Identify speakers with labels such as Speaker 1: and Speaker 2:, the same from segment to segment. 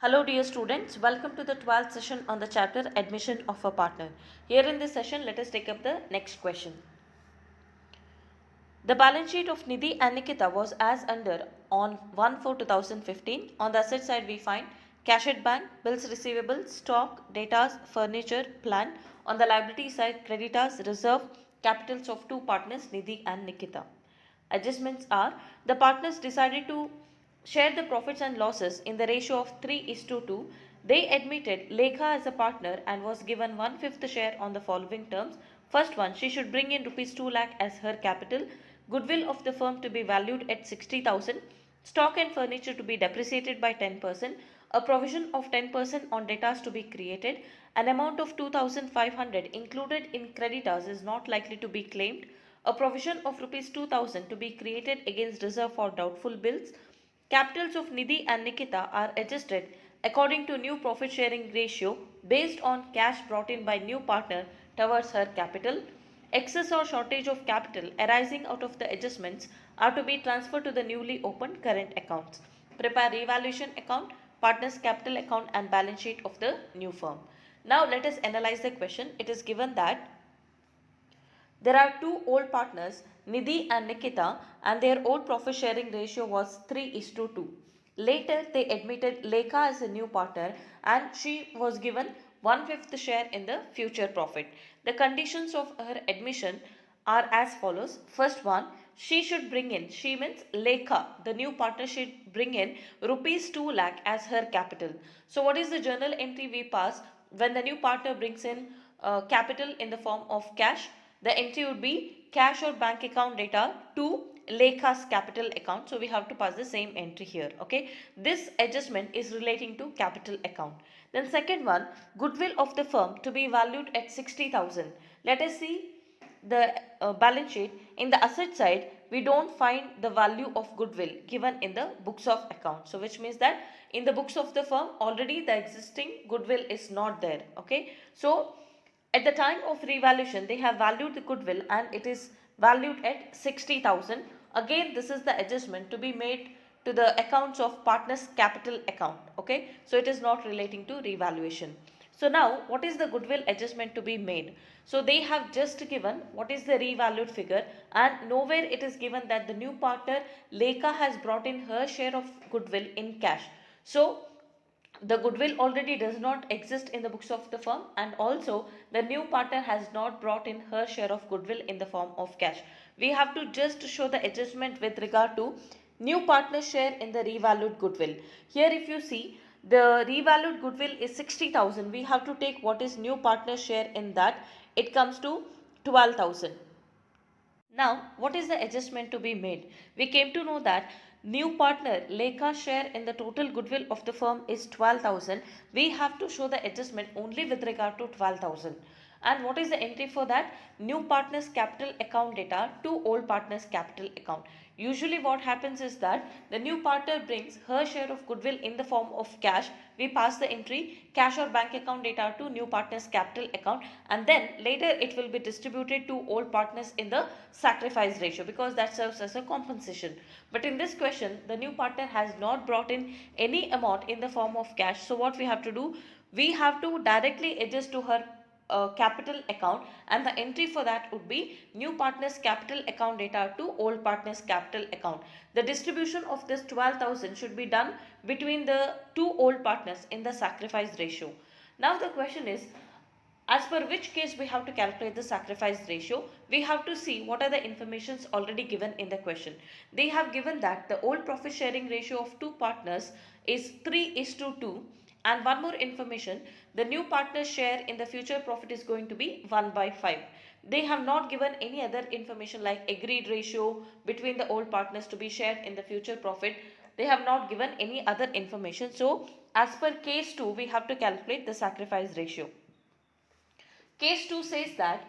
Speaker 1: Hello dear students, welcome to the 12th session on the chapter Admission of a Partner. Here in this session, let us take up the next question. The balance sheet of Nidhi and Nikita was as under on 1/4/2015. On the asset side, we find cash at bank, bills receivable, stock, data, furniture, plant. On the liability side, creditors, reserve, capitals of two partners, Nidhi and Nikita. Adjustments are the partners decided to share the profits and losses in the ratio of 3:2. They admitted Lekha as a partner and was given 1/5 share on the following terms. First one, she should bring in rupees 2 lakh as her capital, goodwill of the firm to be valued at 60,000, stock and furniture to be depreciated by 10%, a provision of 10% on debtors to be created, an amount of 2,500 included in creditors is not likely to be claimed, a provision of rupees 2,000 to be created against reserve for doubtful bills. Capitals of Nidhi and Nikita are adjusted according to new profit sharing ratio based on cash brought in by new partner towards her capital. Excess or shortage of capital arising out of the adjustments are to be transferred to the newly opened current accounts. Prepare revaluation account, partners capital account and balance sheet of the new firm. Now let us analyze the question. It is given that there are two old partners, Nidhi and Nikita, and their old profit sharing ratio was 3:2. Later, they admitted Lekha as a new partner and she was given 1/5 share in the future profit. The conditions of her admission are as follows. First one, she means Lekha, the new partner should bring in rupees 2 lakh as her capital. So, what is the journal entry we pass when the new partner brings in capital in the form of cash? The entry would be cash or bank account data to Lekha's capital account. So we have to pass the same entry here. Okay. This adjustment is relating to capital account. Then second one, goodwill of the firm to be valued at 60,000. Let us see the balance sheet. In the asset side, we don't find the value of goodwill given in the books of account. So which means that in the books of the firm already the existing goodwill is not there. Okay. So at the time of revaluation, they have valued the goodwill and it is valued at 60,000. Again, this is the adjustment to be made to the accounts of partners capital account. Okay, so it is not relating to revaluation. So now, what is the goodwill adjustment to be made? So they have just given what is the revalued figure and nowhere it is given that the new partner Lekha has brought in her share of goodwill in cash. So the goodwill already does not exist in the books of the firm and also the new partner has not brought in her share of goodwill in the form of cash. We have to just show the adjustment with regard to new partner share in the revalued goodwill. Here if you see the revalued goodwill is 60,000. We have to take what is new partner share in that. It comes to 12,000. Now, what is the adjustment to be made? We came to know that new partner Lekha's share in the total goodwill of the firm is 12,000. We have to show the adjustment only with regard to 12,000. And what is the entry for that? New partner's capital account data to old partner's capital account. Usually what happens is that the new partner brings her share of goodwill in the form of cash. We pass the entry cash or bank account data to new partner's capital account and then later it will be distributed to old partners in the sacrifice ratio because that serves as a compensation. But in this question, the new partner has not brought in any amount in the form of cash. So what we have to do? We have to directly adjust to her capital account and the entry for that would be new partners capital account data to old partners capital account. The distribution of this 12,000 should be done between the two old partners in the sacrifice ratio. Now the question is, as per which case we have to calculate the sacrifice ratio? We have to see what are the informations already given in the question. They have given that the old profit sharing ratio of two partners is 3:2 and one more information, the new partner's share in the future profit is going to be 1/5. They have not given any other information like agreed ratio between the old partners to be shared in the future profit. They have not given any other information. So as per case 2, we have to calculate the sacrifice ratio. Case 2 says that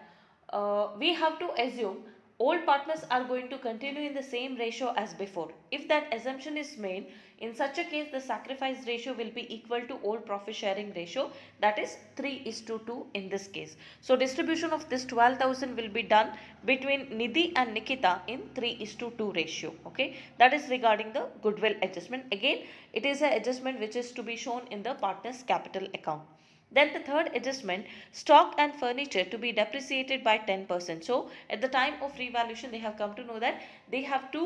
Speaker 1: we have to assume old partners are going to continue in the same ratio as before. If that assumption is made, in such a case the sacrifice ratio will be equal to old profit sharing ratio, that is 3:2 in this case. So distribution of this 12,000 will be done between Nidhi and Nikita in 3:2 ratio. Okay, that is regarding the goodwill adjustment. Again, it is an adjustment which is to be shown in the partner's capital account. Then the third adjustment, stock and furniture to be depreciated by 10%. So at the time of revaluation, they have come to know that they have to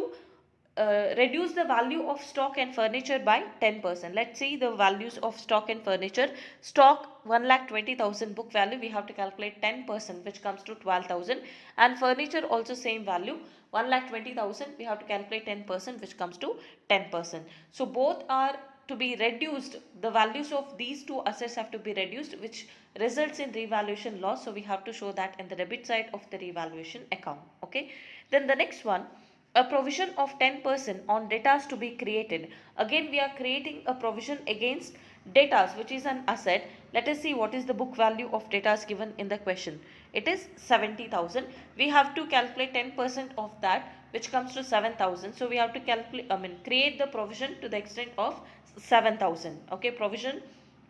Speaker 1: reduce the value of stock and furniture by 10%. Let's see the values of stock and furniture. Stock 1,20,000 book value, we have to calculate 10%, which comes to 12,000. And furniture also same value, 1,20,000, we have to calculate 10%, which comes to 10%. So both are to be reduced, the values of these two assets have to be reduced, which results in revaluation loss. So we have to show that in the debit side of the revaluation account. Okay, then the next one, a provision of 10% on debtors to be created. Again we are creating a provision against debtors, which is an asset. Let us see what is the book value of debtors given in the question. It is 70,000. We have to calculate 10% of that, which comes to 7,000. So we have to calculate, create the provision to the extent of 7,000. Okay, provision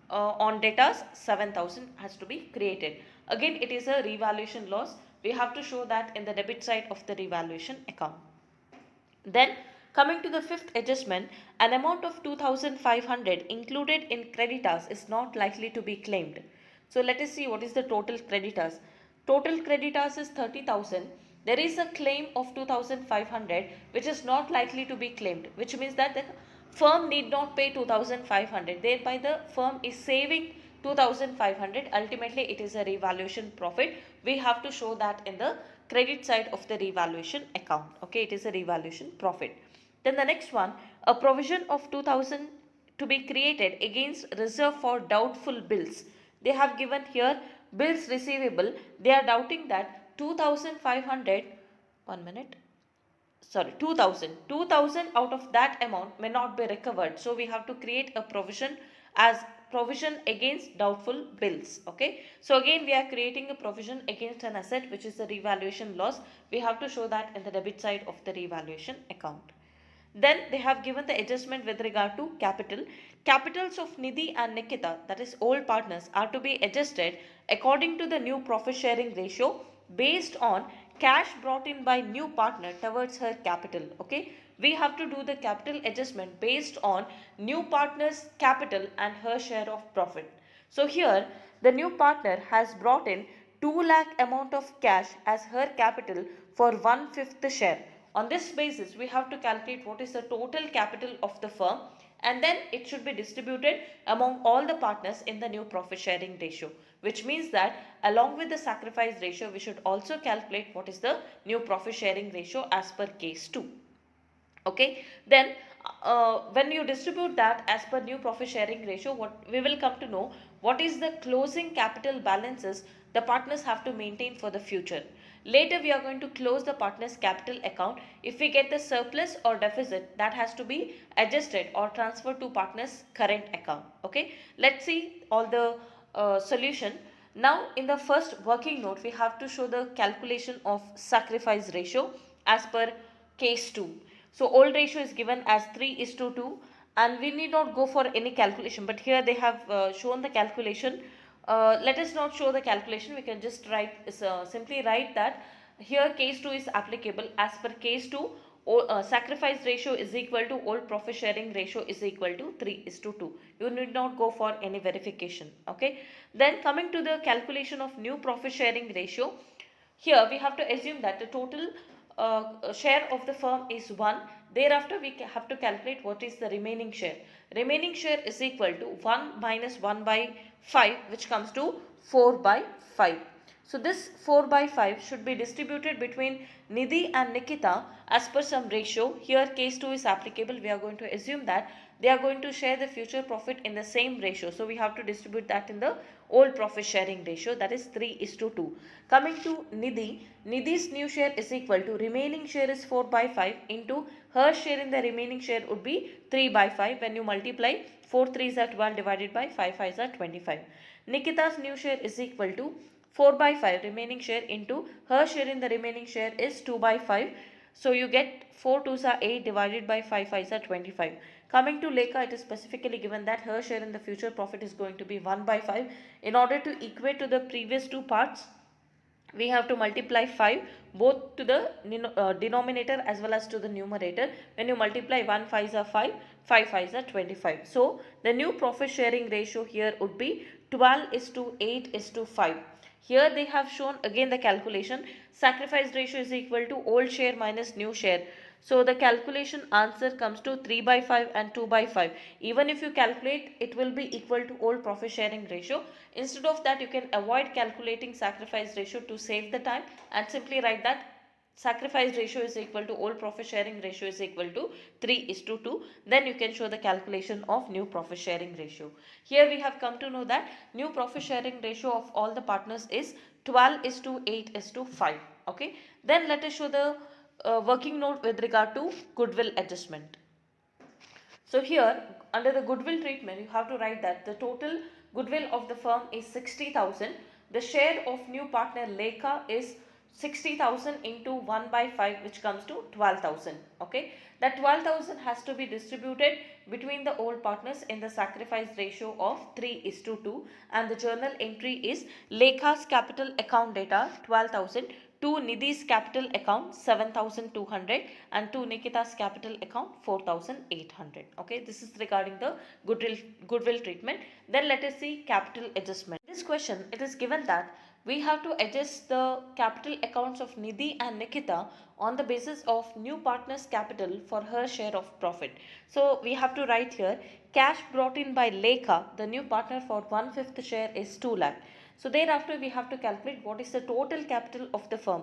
Speaker 1: on debtors 7,000 has to be created. Again it is a revaluation loss. We have to show that in the debit side of the revaluation account. Then coming to the fifth adjustment, an amount of 2,500 included in creditors is not likely to be claimed. So let us see what is the total creditors. Total creditors is 30,000. There is a claim of 2,500 which is not likely to be claimed, which means that the firm need not pay 2,500. Thereby the firm is saving 2,500. Ultimately it is a revaluation profit. We have to show that in the credit side of the revaluation account. Okay, it is a revaluation profit. Then the next one, a provision of 2,000 to be created against reserve for doubtful bills. They have given here bills receivable. They are doubting that 2,500, 1 minute, sorry, 2,000 out of that amount may not be recovered. So we have to create a provision as provision against doubtful bills. Okay, so again we are creating a provision against an asset which is the revaluation loss. We have to show that in the debit side of the revaluation account. Then they have given the adjustment with regard to capital. Capitals of Nidhi and Nikita, that is old partners, are to be adjusted according to the new profit sharing ratio based on cash brought in by new partner towards her capital. Okay, we have to do the capital adjustment based on new partner's capital and her share of profit. So here the new partner has brought in 2 lakh amount of cash as her capital for 1/5 share. On this basis, we have to calculate what is the total capital of the firm, and then it should be distributed among all the partners in the new profit sharing ratio, which means that along with the sacrifice ratio, we should also calculate what is the new profit sharing ratio as per case 2. Okay, then when you distribute that as per new profit sharing ratio, what we will come to know what is the closing capital balances the partners have to maintain for the future. Later we are going to close the partners capital account. If we get the surplus or deficit, that has to be adjusted or transferred to partners current account. Okay, let's see all the solution. Now in the first working note, we have to show the calculation of sacrifice ratio as per case 2. So old ratio is given as 3:2, and we need not go for any calculation, but here they have shown the calculation. Let us not show the calculation, we can just write, simply write that here case 2 is applicable. As per case 2, sacrifice ratio is equal to old profit sharing ratio is equal to 3:2. You need not go for any verification. Okay, then coming to the calculation of new profit sharing ratio, here we have to assume that the total share of the firm is 1. Thereafter we have to calculate what is the remaining share. Remaining share is equal to 1 minus 1 by 5, which comes to 4 by 5. So this 4 by 5 should be distributed between Nidhi and Nikita as per some ratio. Here case 2 is applicable. We are going to assume that they are going to share the future profit in the same ratio. So we have to distribute that in the old profit sharing ratio, that is 3:2. Coming to Nidhi, Nidhi's new share is equal to remaining share is 4 by 5 into her share in the remaining share would be 3 by 5. When you multiply 4 3s are 12 divided by 5 5s are 25. Nikita's new share is equal to 4 by 5 remaining share into her share in the remaining share is 2 by 5. So you get 4 2s are 8 divided by 5 5s are 25. Coming to Lekha, it is specifically given that her share in the future profit is going to be 1 by 5. In order to equate to the previous two parts, we have to multiply 5 both to the denominator as well as to the numerator. When you multiply 1 5s are 5, 5 5s are 25. So the new profit sharing ratio here would be 12 is to 8 is to 5. Here they have shown again the calculation. Sacrifice ratio is equal to old share minus new share. So the calculation answer comes to 3 by 5 and 2 by 5. Even if you calculate, it will be equal to old profit sharing ratio. Instead of that, you can avoid calculating sacrifice ratio to save the time and simply write that sacrifice ratio is equal to old profit sharing ratio is equal to 3 is to 2. Then you can show the calculation of new profit sharing ratio. Here we have come to know that new profit sharing ratio of all the partners is 12 is to 8 is to 5. Okay. Then let us show the working note with regard to goodwill adjustment. So here under the goodwill treatment, you have to write that the total goodwill of the firm is 60,000. The share of new partner Lekha is 60,000 into 1 by 5, which comes to 12,000. Okay, that 12,000 has to be distributed between the old partners in the sacrifice ratio of 3 is to 2, and the journal entry is Lekha's capital account data 12,000, to Nidhi's capital account 7,200, and to Nikita's capital account 4,800. Okay, this is regarding the goodwill treatment. Then let us see capital adjustment. In this question, it is given that we have to adjust the capital accounts of Nidhi and Nikita on the basis of new partner's capital for her share of profit. So we have to write here cash brought in by Lekha, the new partner, for 1/5 share is 2 lakh. So thereafter we have to calculate what is the total capital of the firm.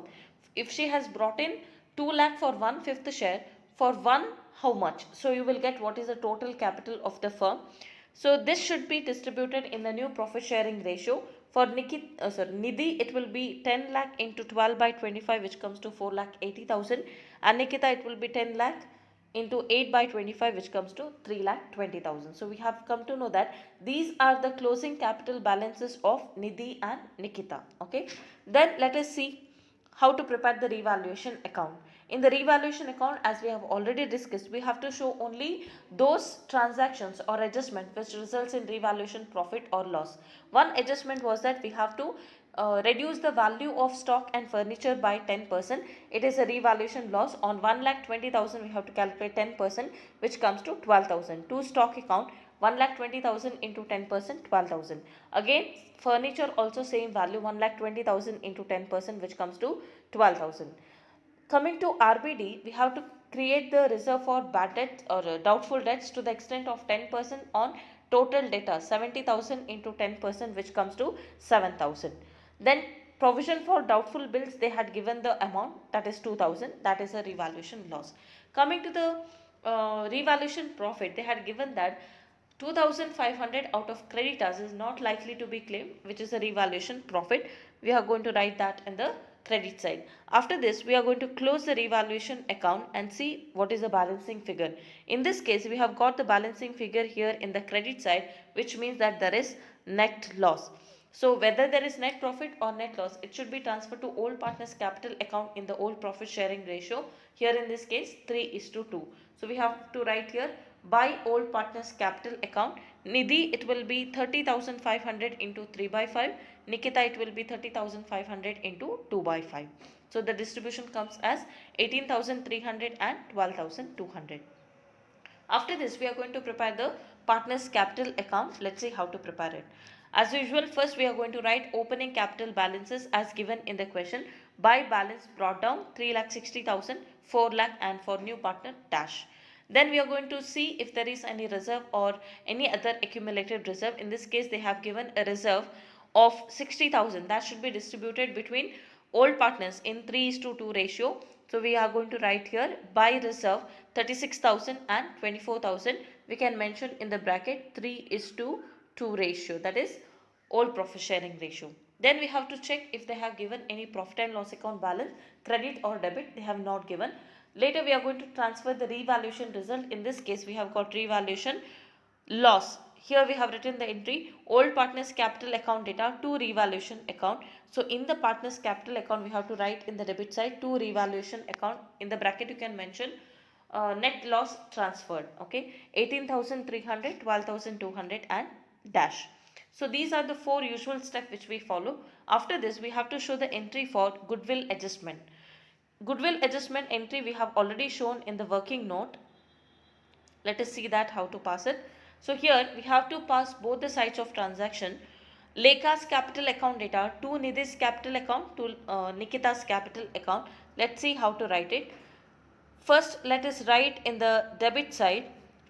Speaker 1: If she has brought in 2 lakh for 1/5 share, for one how much? So you will get what is the total capital of the firm. So this should be distributed in the new profit sharing ratio. For Nidhi, it will be 10 lakh into 12 by 25, which comes to 4 lakh 80,000. And Nikita, it will be 10 lakh into 8 by 25, which comes to 3 lakh 20,000. So we have come to know that these are the closing capital balances of Nidhi and Nikita. Okay. Then let us see how to prepare the revaluation account. In the revaluation account, as we have already discussed, we have to show only those transactions or adjustment which results in revaluation profit or loss. One adjustment was that we have to reduce the value of stock and furniture by 10%. It is a revaluation loss. On 1,20,000 we have to calculate 10%, which comes to 12,000. To stock account, 1,20,000 into 10%, 12,000. Again, furniture also same value, 1,20,000 into 10%, which comes to 12,000. Coming to RBD, we have to create the reserve for bad debts or doubtful debts to the extent of 10% on total debtors, 70,000 into 10%, which comes to 7,000. Then provision for doubtful bills, they had given the amount, that is 2,000, that is a revaluation loss. Coming to the revaluation profit, they had given that 2,500 out of creditors is not likely to be claimed, which is a revaluation profit. We are going to write that in the credit side. After this, we are going to close the revaluation account and see what is the balancing figure. In this case, we have got the balancing figure here in the credit side, which means that there is net loss. So whether there is net profit or net loss, it should be transferred to old partners capital account in the old profit sharing ratio. Here in this case 3 is to 2. So we have to write here by old partners capital account. Nidhi, it will be 30,500 into 3 by 5. Nikita, it will be 30,500 into 2 by 5. So the distribution comes as 18,300 and 12,200. After this, we are going to prepare the partners capital account. Let's see how to prepare it. As usual, first we are going to write opening capital balances as given in the question. By balance brought down 3,60,000, 4 lakh, and for new partner dash. Then we are going to see if there is any reserve or any other accumulated reserve. In this case, they have given a reserve of 60,000. That should be distributed between old partners in 3 is to 2 ratio. So we are going to write here by reserve 36,000 and 24,000. We can mention in the bracket 3 is to 2 ratio, that is old profit sharing ratio. Then we have to check if they have given any profit and loss account balance, credit or debit. They have not given. Later we are going to transfer the revaluation result. In this case we have got revaluation loss. here we have written the entry old partners capital account data to revaluation account. So in the partners capital account, we have to write in the debit side to revaluation account. In the bracket you can mention net loss transferred. Okay, 18,300, 12,200 and dash. So these are the four usual steps which we follow. After this, we have to show the entry for goodwill adjustment. Goodwill adjustment entry we have already shown in the working note. Let us see that how to pass it. So here we have to pass both the sides of transaction. Lekha's capital account data to Nidhi's capital account to Nikita's capital account. Let's see how to write it. First, let us write in the debit side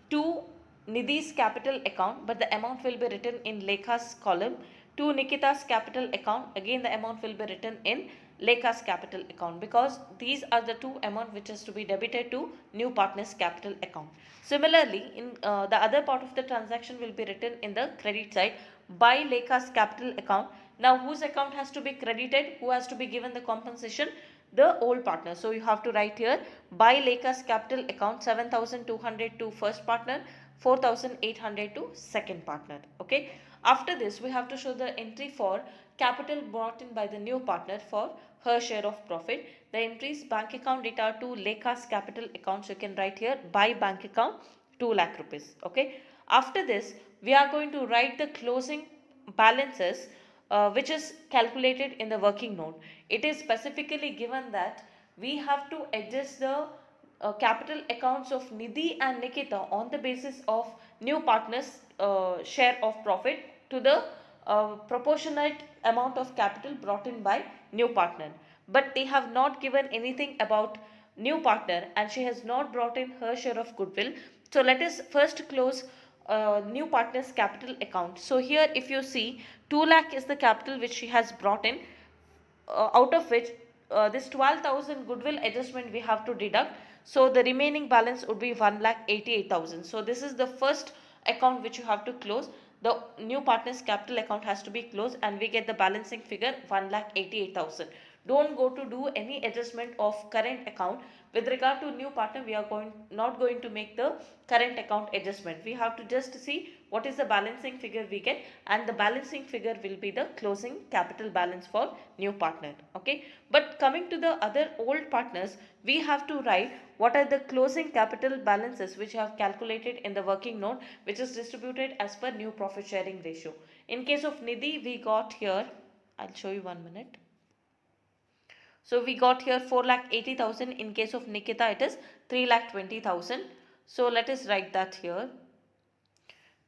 Speaker 1: to Nidhi's capital account, but the amount will be written in Lekha's column. To Nikita's capital account, again the amount will be written in Lekha's capital account, because these are the two amount which is to be debited to new partner's capital account. Similarly, in the other part of the transaction will be written in the credit side by Lekha's capital account. Now, whose account has to be credited? Who has to be given the compensation? The old partner. So you have to write here by Lekha's capital account 7,200 to first partner, 4,800 to second partner. Okay. After this, we have to show the entry for capital brought in by the new partner for her share of profit. The entries bank account data to Lekha's capital account. So you can write here by bank account 2 lakh rupees. Okay. After this, we are going to write the closing balances which is calculated in the working note. It is specifically given that we have to adjust the capital accounts of Nidhi and Nikita on the basis of new partners share of profit to the proportionate amount of capital brought in by new partner. But they have not given anything about new partner, and she has not brought in her share of goodwill. So let us first close new partner's capital account. So here if you see 2 lakh is the capital which she has brought in, out of which this 12,000 goodwill adjustment we have to deduct. So the remaining balance would be 1,88,000. So this is the first account which you have to close. The new partner's capital account has to be closed, and we get the balancing figure 1,88,000. Don't go to do any adjustment of current account. With regard to new partner, we are not going to make the current account adjustment. We have to just see what is the balancing figure we get, and the balancing figure will be the closing capital balance for new partner. Okay. But coming to the other old partners, we have to write what are the closing capital balances which have calculated in the working note, which is distributed as per new profit sharing ratio. In case of Nidhi, we got here, I'll show you 1 minute. So we got here 4,80,000. In case of Nikita, it is 3,20,000. So let us write that here.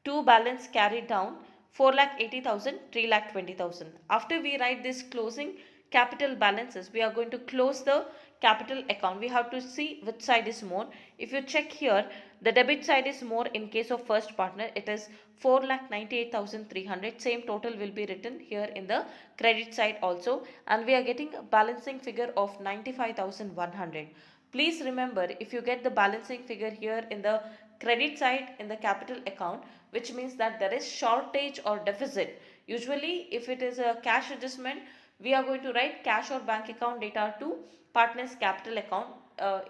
Speaker 1: To balance carried down 4,80,000, 3,20,000. After we write this closing capital balances, we are going to close the capital account. We have to see which side is more. If you check here, the debit side is more in case of first partner. It is 4,98,300. Same total will be written here in the credit side also. And we are getting a balancing figure of 95,100. Please remember, if you get the balancing figure here in the credit side in the capital account, which means that there is shortage or deficit. Usually if it is a cash adjustment, we are going to write cash or bank account data to partner's capital account.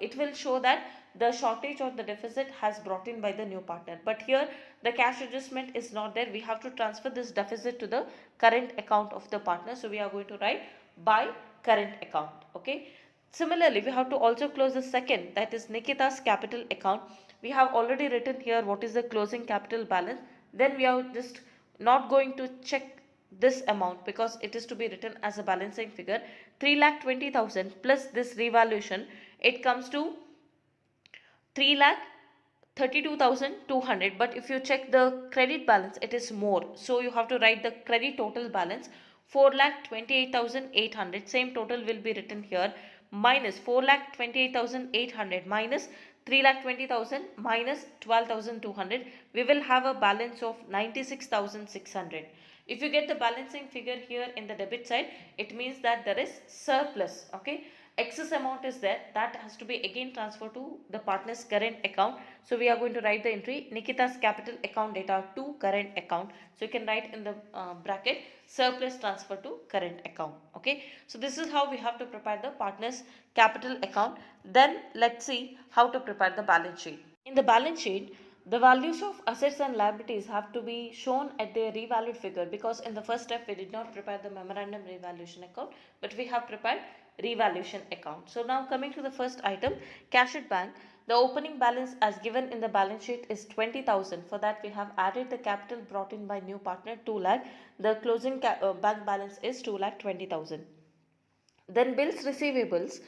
Speaker 1: It will show that the shortage or the deficit has brought in by the new partner. But here the cash adjustment is not there. We have to transfer this deficit to the current account of the partner. So we are going to write by current account. Okay. Similarly, we have to also close the second, that is Nikita's capital account. We have already written here what is the closing capital balance. Then we are just not going to check this amount because it is to be written as a balancing figure. 3,20,000 plus this revaluation, it comes to 3,32,200. But if you check the credit balance, it is more. So you have to write the credit total balance 4,28,800. Same total will be written here, minus 4,28,800 minus 3,20,000 minus 12,200. We will have a balance of 96,600. If you get the balancing figure here in the debit side, it means that there is surplus. Okay. Excess amount is there, that has to be again transferred to the partner's current account. So we are going to write the entry Nikita's capital account data to current account. So you can write in the bracket surplus transfer to current account. Okay. So this is how we have to prepare the partner's capital account. Then let's see how to prepare the balance sheet. In the balance sheet, the values of assets and liabilities have to be shown at their revalued figure, because in the first step we did not prepare the memorandum revaluation account, but we have prepared revaluation account. So now coming to the first item, cash at bank. The opening balance as given in the balance sheet is 20,000. For that we have added the capital brought in by new partner 2 lakh. The closing bank balance is 2 lakh 20,000. Then bills receivables,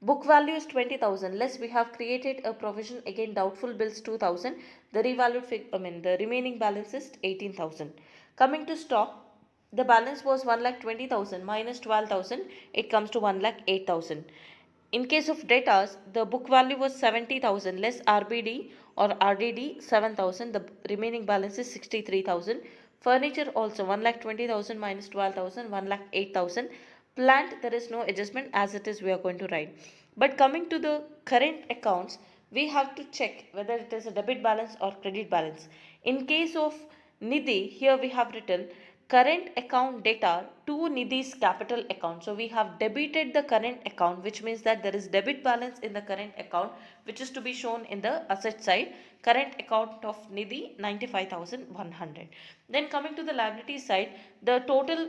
Speaker 1: book value is 20,000, less we have created a provision again doubtful bills 2,000. The the remaining balance is 18,000. Coming to stock, the balance was 1,20,000 minus 12,000, it comes to 1,08,000. In case of debtors, the book value was 70,000 less RBD or RDD 7,000. The remaining balance is 63,000. Furniture also 1,20,000 minus 12,000, 1,08,000. Plant, there is no adjustment, as it is we are going to write. But coming to the current accounts, we have to check whether it is a debit balance or credit balance. In case of Nidhi, here we have written current account data to Nidhi's capital account. So we have debited the current account, which means that there is debit balance in the current account, which is to be shown in the asset side. Current account of Nidhi 95,100. Then coming to the liability side, the total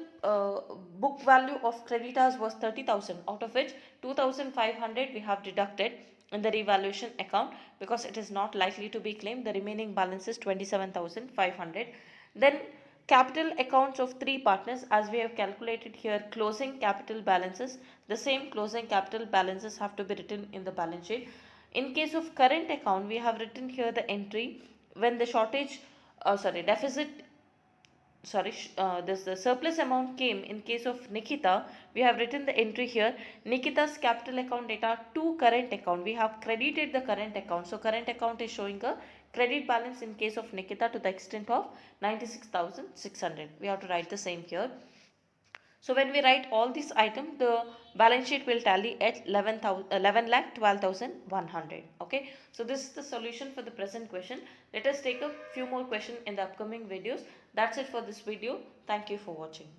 Speaker 1: book value of creditors was 30,000, out of which 2,500 we have deducted in the revaluation account because it is not likely to be claimed. The remaining balance is 27,500. Then capital accounts of three partners, as we have calculated here closing capital balances, the same closing capital balances have to be written in the balance sheet. In case of current account, we have written here the entry when the deficit, this the surplus amount came in case of Nikita. We have written the entry here, Nikita's capital account data to current account. We have credited the current account. So current account is showing a credit balance in case of Nikita to the extent of 96,600. We have to write the same here. So when we write all these items, the balance sheet will tally at 11,12,100. Okay. So this is the solution for the present question. Let us take a few more questions in the upcoming videos. That's it for this video. Thank you for watching.